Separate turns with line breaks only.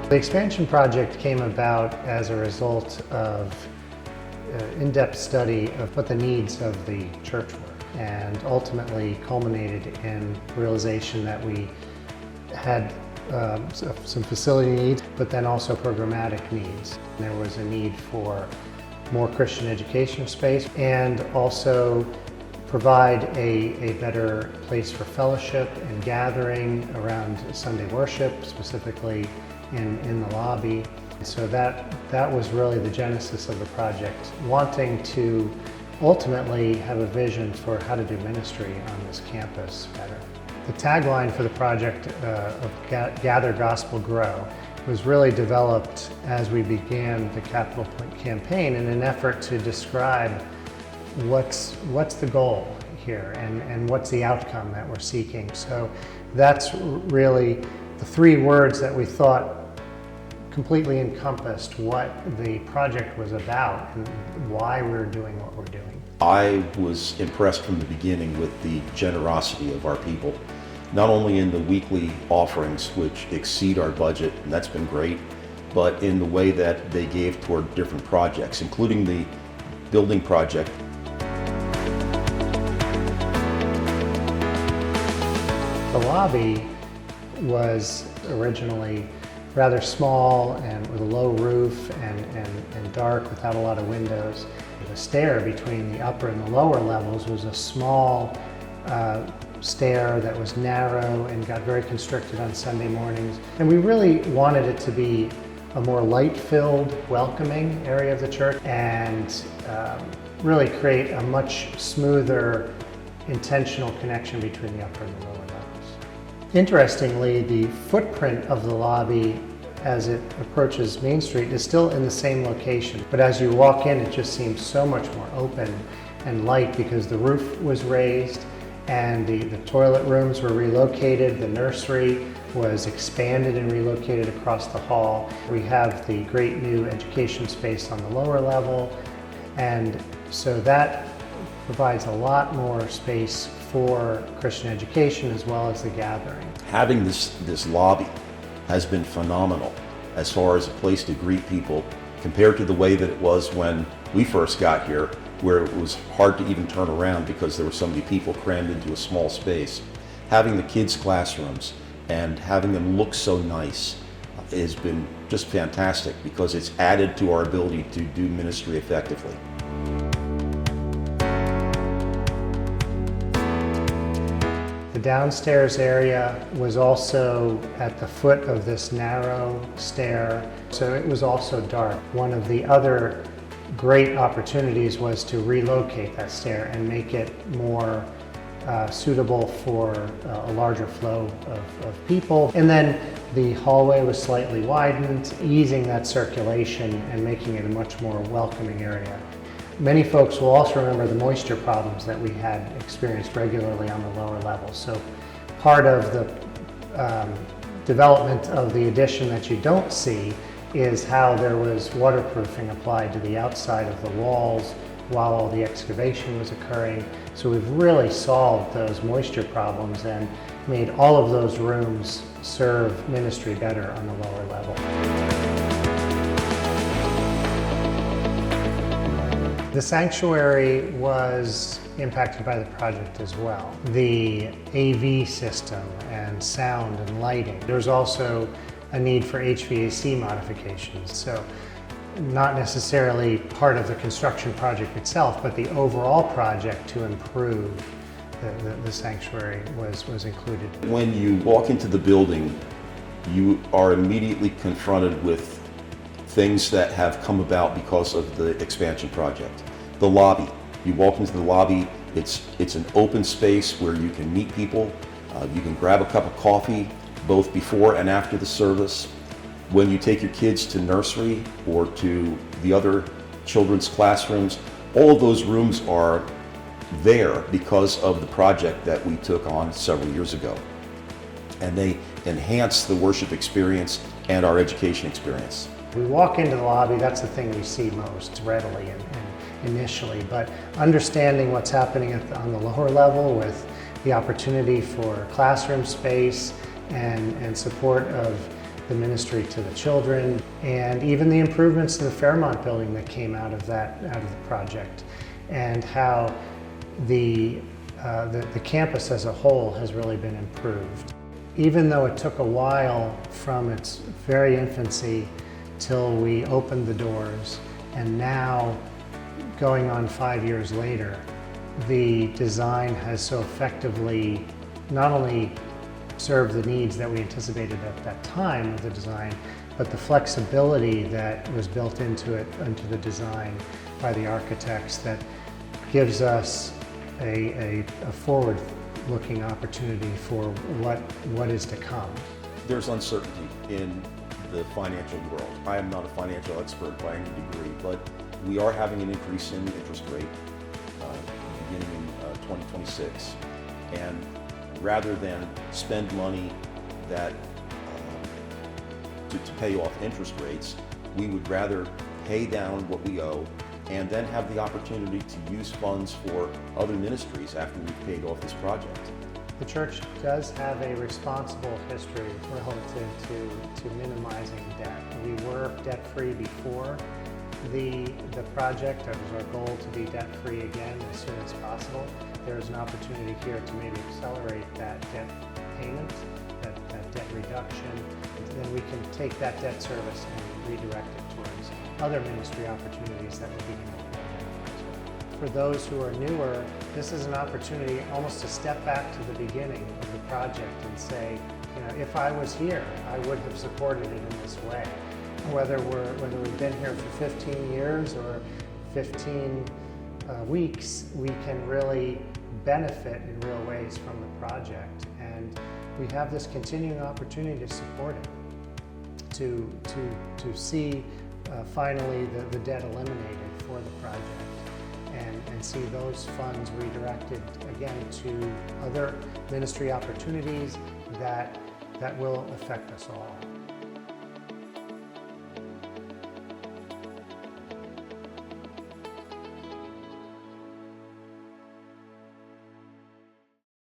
The expansion project came about as a result of in-depth study of what the needs of the church were, and ultimately culminated in realization that we had some facility needs, but then also programmatic needs. There was a need for more Christian education space and also provide a better place for fellowship and gathering around Sunday worship, specifically in the lobby. So that was really the genesis of the project, wanting to ultimately have a vision for how to do ministry on this campus better. The tagline for the project of Gather, Gospel, Grow was really developed as we began the Capital Point campaign in an effort to describe what's the goal here and what's the outcome that we're seeking. So that's really the three words that we thought completely encompassed what the project was about and why we were doing what we're doing.
I was impressed from the beginning with the generosity of our people, not only in the weekly offerings, which exceed our budget, and that's been great, but in the way that they gave toward different projects, including the building project.
The lobby was originally rather small and with a low roof and dark without a lot of windows. The stair between the upper and the lower levels was a small stair that was narrow and got very constricted on Sunday mornings. And we really wanted it to be a more light-filled, welcoming area of the church and really create a much smoother, intentional connection between the upper and the lower levels. Interestingly, the footprint of the lobby as it approaches Main Street is still in the same location, but as you walk in, it just seems so much more open and light because the roof was raised and the toilet rooms were relocated, the nursery was expanded and relocated across the hall. We have the great new education space on the lower level, and so that provides a lot more space for Christian education as well as the gathering.
Having this lobby has been phenomenal as far as a place to greet people compared to the way that it was when we first got here, where it was hard to even turn around because there were so many people crammed into a small space. Having the kids' classrooms and having them look so nice has been just fantastic because it's added to our ability to do ministry effectively.
The downstairs area was also at the foot of this narrow stair, so it was also dark. One of the other great opportunities was to relocate that stair and make it more suitable for a larger flow of people. And then the hallway was slightly widened, easing that circulation and making it a much more welcoming area. Many folks will also remember the moisture problems that we had experienced regularly on the lower levels. So part of the development of the addition that you don't see is how there was waterproofing applied to the outside of the walls while all the excavation was occurring. So we've really solved those moisture problems and made all of those rooms serve ministry better on the lower level. The sanctuary was impacted by the project as well. The AV system and sound and lighting. There's also a need for HVAC modifications. So not necessarily part of the construction project itself, but the overall project to improve the sanctuary was included.
When you walk into the building, you are immediately confronted with things that have come about because of the expansion project. The lobby. You walk into the lobby, it's an open space where you can meet people. You can grab a cup of coffee both before and after the service. When you take your kids to nursery or to the other children's classrooms, all of those rooms are there because of the project that we took on several years ago. And they enhance the worship experience and our education experience.
We walk into the lobby, that's the thing we see most readily and initially, but understanding what's happening on the lower level with the opportunity for classroom space and support of the ministry to the children, and even the improvements to the Fairmont building that came out of the project, and how the campus as a whole has really been improved. Even though it took a while from its very infancy till we opened the doors, and now going on 5 years later, the design has so effectively not only served the needs that we anticipated at that time of the design, but the flexibility that was built into the design by the architects that gives us a forward-looking opportunity for what is to come.
There's uncertainty in the financial world. I am not a financial expert by any degree, but we are having an increase in interest rate beginning in 2026. And rather than spend money that to pay off interest rates, we would rather pay down what we owe and then have the opportunity to use funds for other ministries after we've paid off this project.
The church does have a responsible history relative to minimizing debt. We were debt-free before the project. It was our goal to be debt-free again as soon as possible. There's an opportunity here to maybe accelerate that debt payment, that debt reduction. Then we can take that debt service and redirect it towards other ministry opportunities that would be helpful. For those who are newer, this is an opportunity almost to step back to the beginning of the project and say, if I was here, I would have supported it in this way. Whether we've been here for 15 years or 15 weeks, we can really benefit in real ways from the project, and we have this continuing opportunity to support it, to see finally the debt eliminated for the project, and see those funds redirected again to other ministry opportunities that will affect us all.